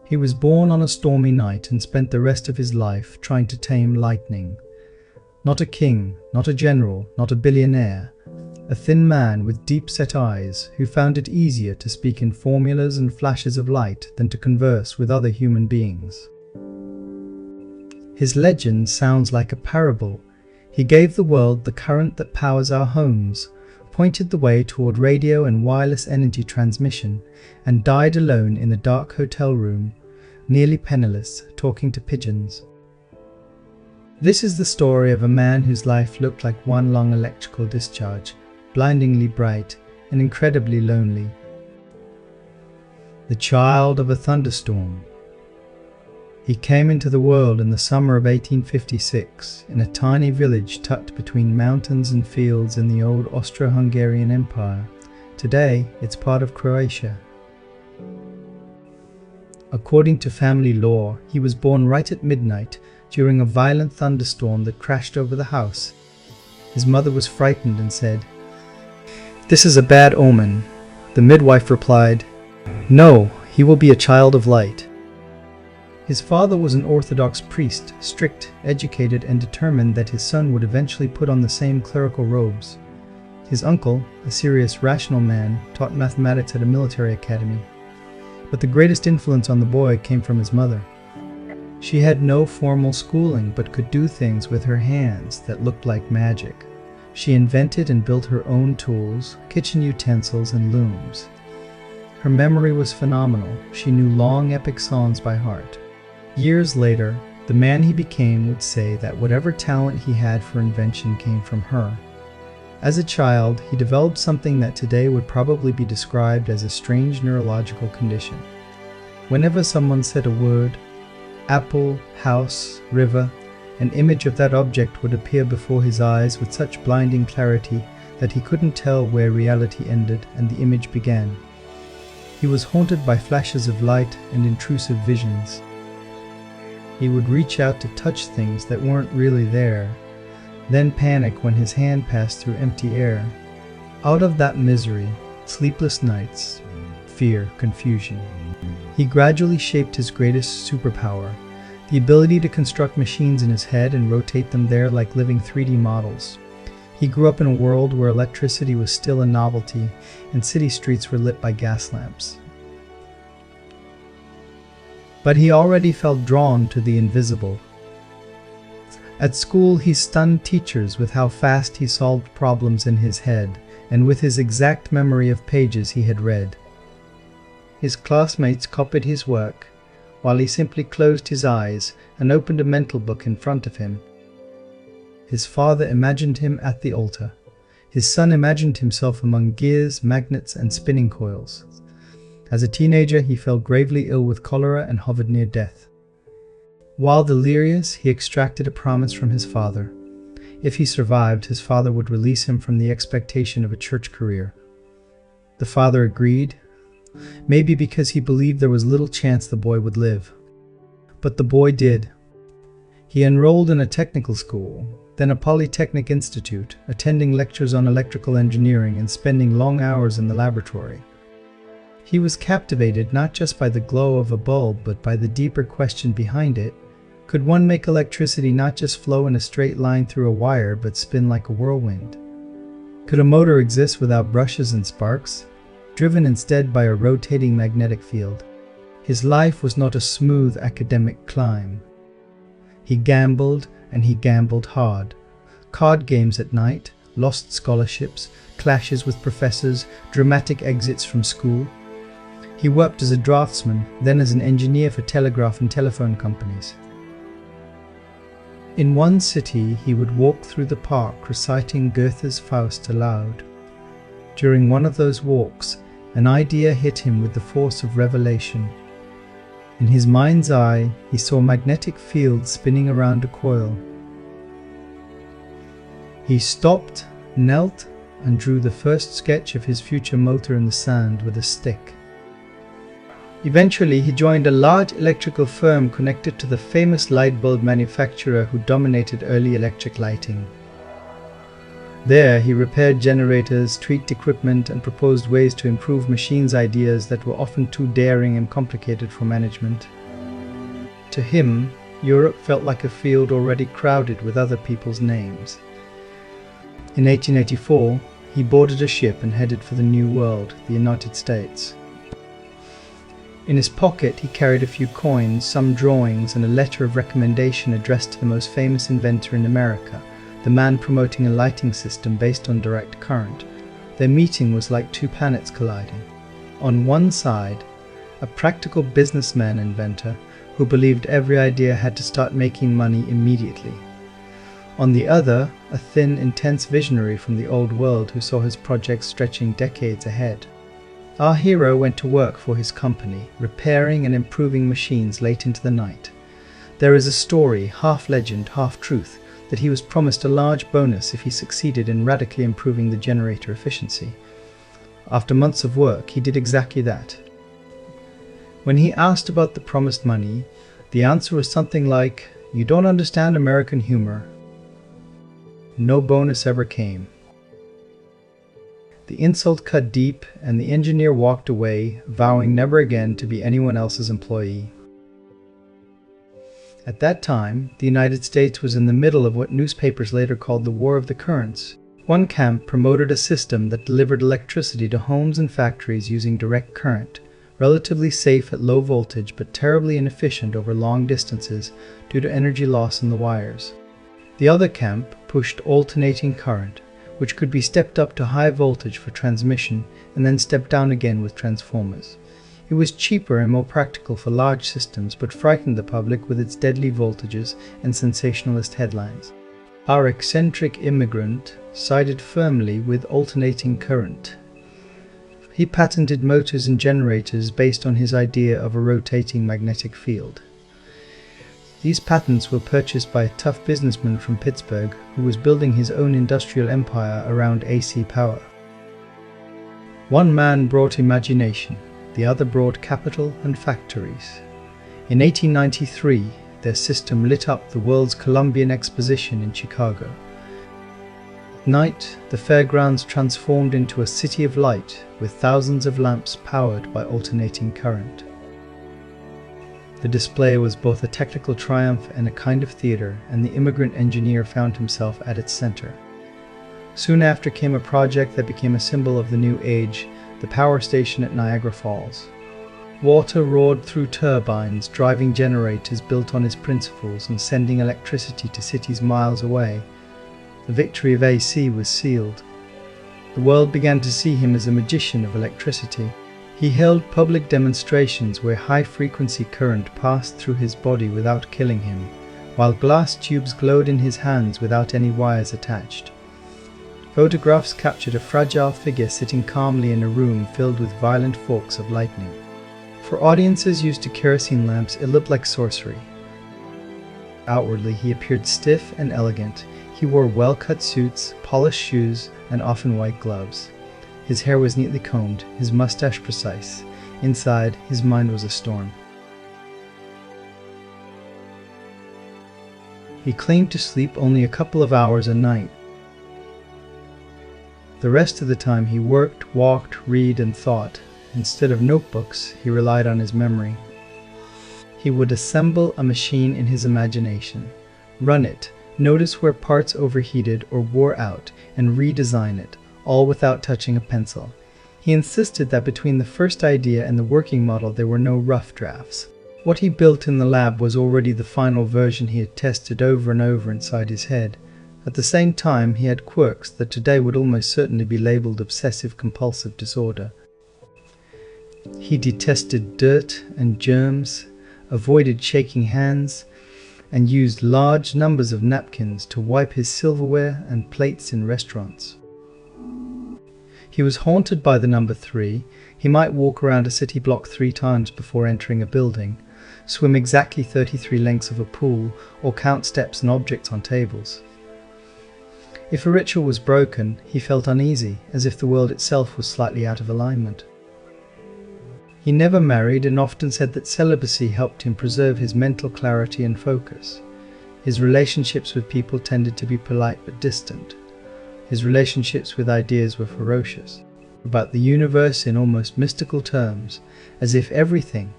He was born on a stormy night and spent the rest of his life trying to tame lightning. Not a king, not a general, not a billionaire. A thin man with deep-set eyes who found it easier to speak in formulas and flashes of light than to converse with other human beings. His legend sounds like a parable. He gave the world the current that powers our homes, pointed the way toward radio and wireless energy transmission, and died alone in a dark hotel room, nearly penniless, talking to pigeons. This is the story of a man whose life looked like one long electrical discharge, blindingly bright and incredibly lonely. The child of a thunderstorm. He came into the world in the summer of 1856 in a tiny village tucked between mountains and fields in the old Austro-Hungarian Empire. Today, it's part of Croatia. According to family lore, he was born right at midnight during a violent thunderstorm that crashed over the house. His mother was frightened and said, "This is a bad omen." The midwife replied, "No, he will be a child of light." His father was an Orthodox priest, strict, educated, and determined that his son would eventually put on the same clerical robes. His uncle, a serious, rational man, taught mathematics at a military academy. But the greatest influence on the boy came from his mother. She had no formal schooling but could do things with her hands that looked like magic. She invented and built her own tools, kitchen utensils, and looms. Her memory was phenomenal. She knew long epic songs by heart. Years later, the man he became would say that whatever talent he had for invention came from her. As a child, he developed something that today would probably be described as a strange neurological condition. Whenever someone said a word, apple, house, river, an image of that object would appear before his eyes with such blinding clarity that he couldn't tell where reality ended and the image began. He was haunted by flashes of light and intrusive visions. He would reach out to touch things that weren't really there, then panic when his hand passed through empty air. Out of that misery, sleepless nights, fear, confusion, he gradually shaped his greatest superpower, the ability to construct machines in his head and rotate them there like living 3D models. He grew up in a world where electricity was still a novelty and city streets were lit by gas lamps. But he already felt drawn to the invisible. At school, he stunned teachers with how fast he solved problems in his head and with his exact memory of pages he had read. His classmates copied his work, while he simply closed his eyes and opened a mental book in front of him. His father imagined him at the altar. His son imagined himself among gears, magnets, and spinning coils. As a teenager, he fell gravely ill with cholera and hovered near death. While delirious, he extracted a promise from his father. If he survived, his father would release him from the expectation of a church career. The father agreed, maybe because he believed there was little chance the boy would live. But the boy did. He enrolled in a technical school, then a polytechnic institute, attending lectures on electrical engineering and spending long hours in the laboratory. He was captivated not just by the glow of a bulb, but by the deeper question behind it. Could one make electricity not just flow in a straight line through a wire, but spin like a whirlwind? Could a motor exist without brushes and sparks, driven instead by a rotating magnetic field? His life was not a smooth academic climb. He gambled, and he gambled hard. Card games at night, lost scholarships, clashes with professors, dramatic exits from school. He worked as a draftsman, then as an engineer for telegraph and telephone companies. In one city, he would walk through the park reciting Goethe's Faust aloud. During one of those walks, an idea hit him with the force of revelation. In his mind's eye, he saw magnetic fields spinning around a coil. He stopped, knelt, and drew the first sketch of his future motor in the sand with a stick. Eventually, he joined a large electrical firm connected to the famous light bulb manufacturer who dominated early electric lighting. There, he repaired generators, tweaked equipment, and proposed ways to improve machines' ideas that were often too daring and complicated for management. To him, Europe felt like a field already crowded with other people's names. In 1884, he boarded a ship and headed for the New World, the United States. In his pocket, he carried a few coins, some drawings, and a letter of recommendation addressed to the most famous inventor in America, the man promoting a lighting system based on direct current. Their meeting was like two planets colliding. On one side, a practical businessman inventor who believed every idea had to start making money immediately. On the other, a thin, intense visionary from the old world who saw his projects stretching decades ahead. Our hero went to work for his company, repairing and improving machines late into the night. There is a story, half legend, half truth, that he was promised a large bonus if he succeeded in radically improving the generator efficiency. After months of work, he did exactly that. When he asked about the promised money, the answer was something like, "You don't understand American humor." No bonus ever came. The insult cut deep, and the engineer walked away, vowing never again to be anyone else's employee. At that time, the United States was in the middle of what newspapers later called the War of the Currents. One camp promoted a system that delivered electricity to homes and factories using direct current, relatively safe at low voltage but terribly inefficient over long distances due to energy loss in the wires. The other camp pushed alternating current, which could be stepped up to high voltage for transmission and then stepped down again with transformers. It was cheaper and more practical for large systems, but frightened the public with its deadly voltages and sensationalist headlines. Our eccentric immigrant sided firmly with alternating current. He patented motors and generators based on his idea of a rotating magnetic field. These patents were purchased by a tough businessman from Pittsburgh who was building his own industrial empire around AC power. One man brought imagination, the other brought capital and factories. In 1893, their system lit up the world's Columbian Exposition in Chicago. At night, the fairgrounds transformed into a city of light with thousands of lamps powered by alternating current. The display was both a technical triumph and a kind of theater, and the immigrant engineer found himself at its center. Soon after came a project that became a symbol of the new age, the power station at Niagara Falls. Water roared through turbines, driving generators built on his principles and sending electricity to cities miles away. The victory of AC was sealed. The world began to see him as a magician of electricity. He held public demonstrations where high-frequency current passed through his body without killing him, while glass tubes glowed in his hands without any wires attached. Photographs captured a fragile figure sitting calmly in a room filled with violent forks of lightning. For audiences used to kerosene lamps, it looked like sorcery. Outwardly, he appeared stiff and elegant. He wore well-cut suits, polished shoes, and often white gloves. His hair was neatly combed, his mustache precise. Inside, his mind was a storm. He claimed to sleep only a couple of hours a night. The rest of the time he worked, walked, read, and thought. Instead of notebooks, he relied on his memory. He would assemble a machine in his imagination, run it, notice where parts overheated or wore out, and redesign it, all without touching a pencil. He insisted that between the first idea and the working model there were no rough drafts. What he built in the lab was already the final version he had tested over and over inside his head. At the same time, he had quirks that today would almost certainly be labeled obsessive-compulsive disorder. He detested dirt and germs, avoided shaking hands, and used large numbers of napkins to wipe his silverware and plates in restaurants. He was haunted by the number 3. He might walk around a city block 3 times before entering a building, swim exactly 33 lengths of a pool, or count steps and objects on tables. If a ritual was broken, he felt uneasy, as if the world itself was slightly out of alignment. He never married and often said that celibacy helped him preserve his mental clarity and focus. His relationships with people tended to be polite but distant. His relationships with ideas were ferocious, about the universe in almost mystical terms, as if everything,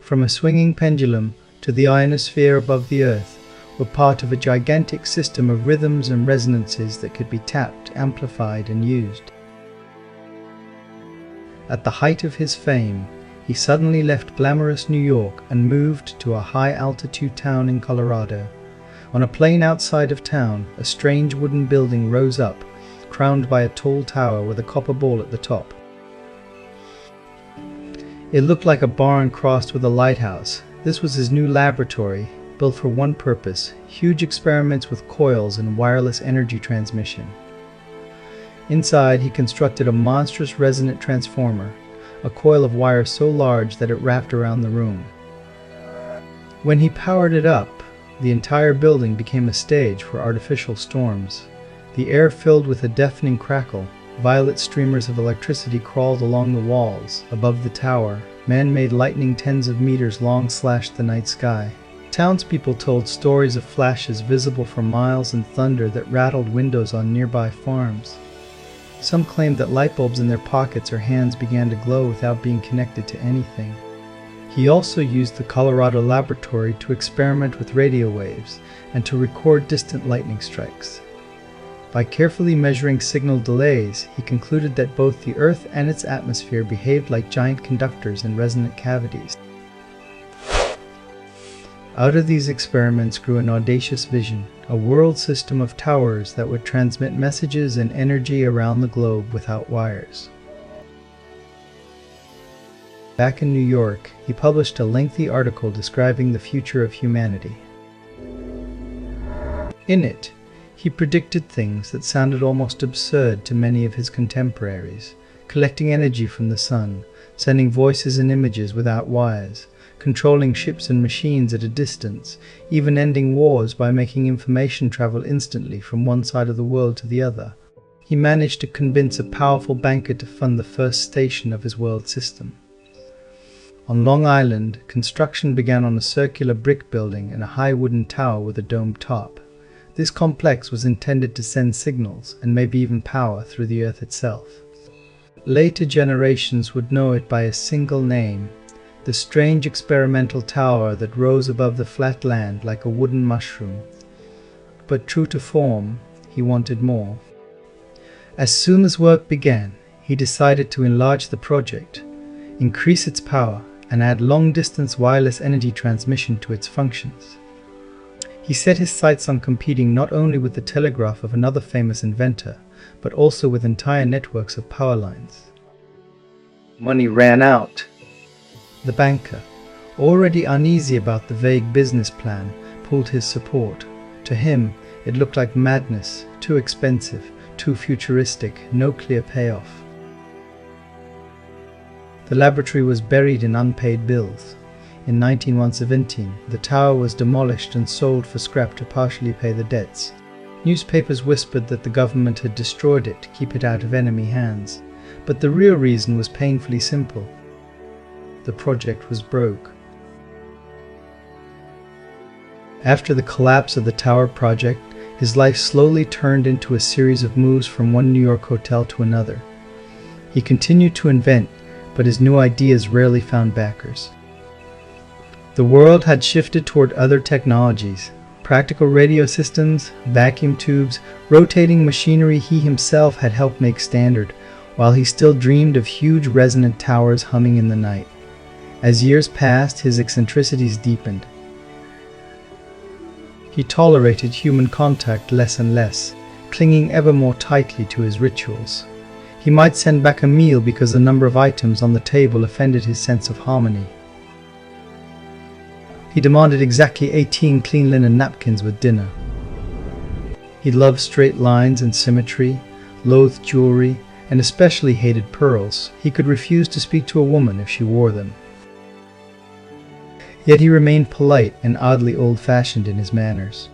from a swinging pendulum to the ionosphere above the earth, were part of a gigantic system of rhythms and resonances that could be tapped, amplified, and used. At the height of his fame, he suddenly left glamorous New York and moved to a high-altitude town in Colorado. On a plain outside of town, a strange wooden building rose up, crowned by a tall tower with a copper ball at the top. It looked like a barn crossed with a lighthouse. This was his new laboratory, built for one purpose: huge experiments with coils and wireless energy transmission. Inside, he constructed a monstrous resonant transformer, a coil of wire so large that it wrapped around the room. When he powered it up, the entire building became a stage for artificial storms. The air filled with a deafening crackle. Violet streamers of electricity crawled along the walls. Above the tower, man-made lightning tens of meters long slashed the night sky. Townspeople told stories of flashes visible for miles and thunder that rattled windows on nearby farms. Some claimed that light bulbs in their pockets or hands began to glow without being connected to anything. He also used the Colorado laboratory to experiment with radio waves and to record distant lightning strikes. By carefully measuring signal delays, he concluded that both the Earth and its atmosphere behaved like giant conductors in resonant cavities. Out of these experiments grew an audacious vision, a world system of towers that would transmit messages and energy around the globe without wires. Back in New York, he published a lengthy article describing the future of humanity. In it, he predicted things that sounded almost absurd to many of his contemporaries: collecting energy from the sun, sending voices and images without wires, controlling ships and machines at a distance, even ending wars by making information travel instantly from one side of the world to the other. He managed to convince a powerful banker to fund the first station of his world system. On Long Island, construction began on a circular brick building and a high wooden tower with a domed top. This complex was intended to send signals and maybe even power through the Earth itself. Later generations would know it by a single name: the strange experimental tower that rose above the flat land like a wooden mushroom. But true to form, he wanted more. As soon as work began, he decided to enlarge the project, increase its power, and add long-distance wireless energy transmission to its functions. He set his sights on competing not only with the telegraph of another famous inventor, but also with entire networks of power lines. Money ran out. The banker, already uneasy about the vague business plan, pulled his support. To him, it looked like madness, too expensive, too futuristic, no clear payoff. The laboratory was buried in unpaid bills. In 1917, the tower was demolished and sold for scrap to partially pay the debts. Newspapers whispered that the government had destroyed it to keep it out of enemy hands, but the real reason was painfully simple. The project was broke. After the collapse of the tower project, his life slowly turned into a series of moves from one New York hotel to another. He continued to invent, but his new ideas rarely found backers. The world had shifted toward other technologies: practical radio systems, vacuum tubes, rotating machinery he himself had helped make standard, while he still dreamed of huge resonant towers humming in the night. As years passed, his eccentricities deepened. He tolerated human contact less and less, clinging ever more tightly to his rituals. He might send back a meal because the number of items on the table offended his sense of harmony. He demanded exactly 18 clean linen napkins with dinner. He loved straight lines and symmetry, loathed jewelry, and especially hated pearls. He could refuse to speak to a woman if she wore them. Yet he remained polite and oddly old-fashioned in his manners.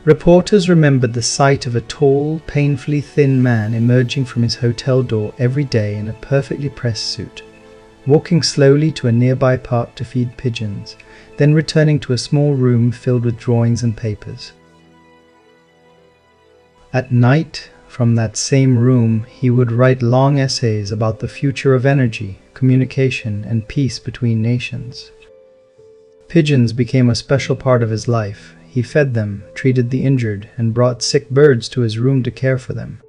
Reporters remembered the sight of a tall, painfully thin man emerging from his hotel door every day in a perfectly pressed suit, walking slowly to a nearby park to feed pigeons, then returning to a small room filled with drawings and papers. At night, From that same room, he would write long essays about the future of energy, communication, and peace between nations. Pigeons became a special part of his life. He fed them, treated the injured, and brought sick birds to his room to care for them.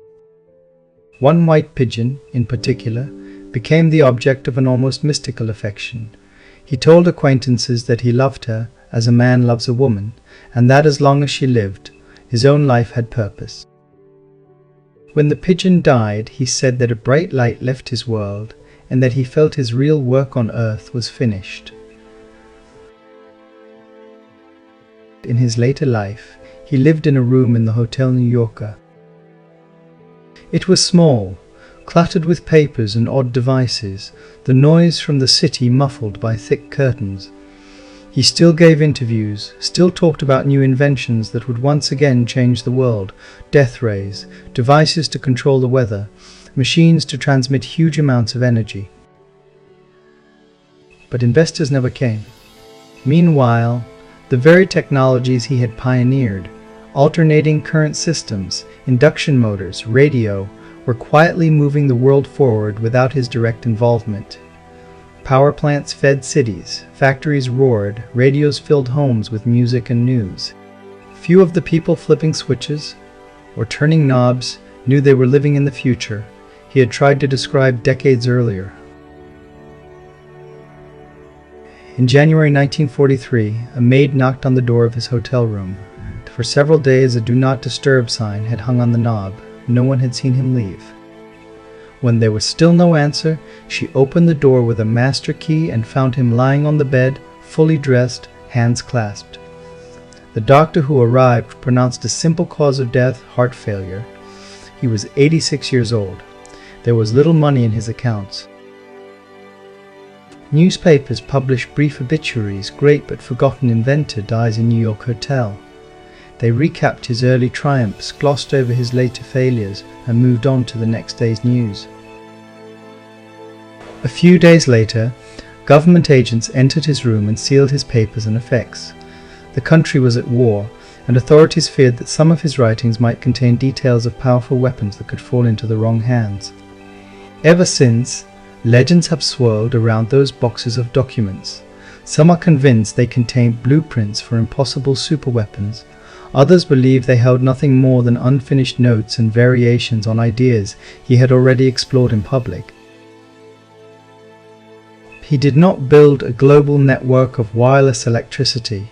One white pigeon, in particular, became the object of an almost mystical affection. He told acquaintances that he loved her as a man loves a woman, and that as long as she lived, his own life had purpose. When the pigeon died, he said that a bright light left his world, and that he felt his real work on earth was finished. In his later life, he lived in a room in the Hotel New Yorker. It was small, cluttered with papers and odd devices, the noise from the city muffled by thick curtains. He still gave interviews, still talked about new inventions that would once again change the world: death rays, devices to control the weather, machines to transmit huge amounts of energy. But investors never came. Meanwhile, the very technologies he had pioneered, alternating current systems, induction motors, radio, were quietly moving the world forward without his direct involvement. Power plants fed cities, factories roared, radios filled homes with music and news. Few of the people flipping switches or turning knobs knew they were living in the future he had tried to describe decades earlier. In January 1943, a maid knocked on the door of his hotel room. For several days, a "Do Not Disturb" sign had hung on the knob. No one had seen him leave. When there was still no answer, she opened the door with a master key and found him lying on the bed, fully dressed, hands clasped. The doctor who arrived pronounced a simple cause of death: heart failure. He was 86 years old. There was little money in his accounts. Newspapers published brief obituaries: great but forgotten inventor dies in New York hotel. They recapped his early triumphs, glossed over his later failures, and moved on to the next day's news. A few days later, government agents entered his room and sealed his papers and effects. The country was at war, and authorities feared that some of his writings might contain details of powerful weapons that could fall into the wrong hands. Ever since, legends have swirled around those boxes of documents. Some are convinced they contained blueprints for impossible superweapons. Others believe they held nothing more than unfinished notes and variations on ideas he had already explored in public. He did not build a global network of wireless electricity.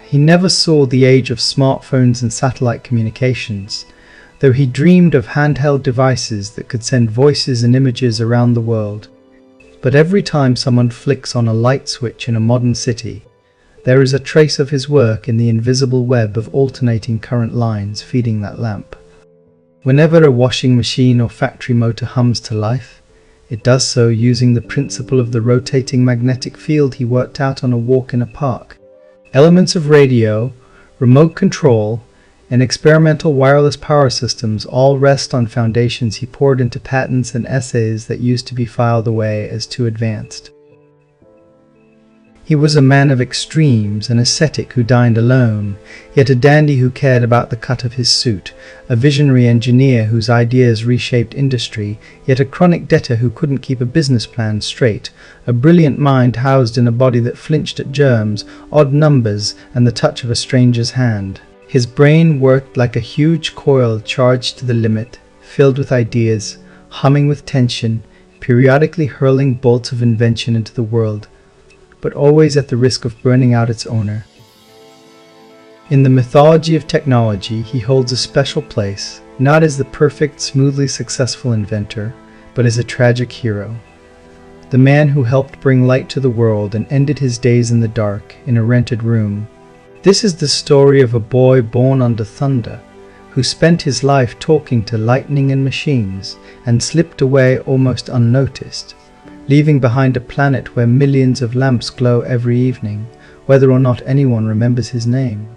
He never saw the age of smartphones and satellite communications, though he dreamed of handheld devices that could send voices and images around the world. But every time someone flicks on a light switch in a modern city, there is a trace of his work in the invisible web of alternating current lines feeding that lamp. Whenever a washing machine or factory motor hums to life, it does so using the principle of the rotating magnetic field he worked out on a walk in a park. Elements of radio, remote control, and experimental wireless power systems all rest on foundations he poured into patents and essays that used to be filed away as too advanced. He was a man of extremes, an ascetic who dined alone, yet a dandy who cared about the cut of his suit, a visionary engineer whose ideas reshaped industry, yet a chronic debtor who couldn't keep a business plan straight, a brilliant mind housed in a body that flinched at germs, odd numbers, and the touch of a stranger's hand. His brain worked like a huge coil charged to the limit, filled with ideas, humming with tension, periodically hurling bolts of invention into the world, but always at the risk of burning out its owner. In the mythology of technology, he holds a special place, not as the perfect, smoothly successful inventor, but as a tragic hero. The man who helped bring light to the world and ended his days in the dark, in a rented room. This is the story of a boy born under thunder, who spent his life talking to lightning and machines, and slipped away almost unnoticed, leaving behind a planet where millions of lamps glow every evening, whether or not anyone remembers his name.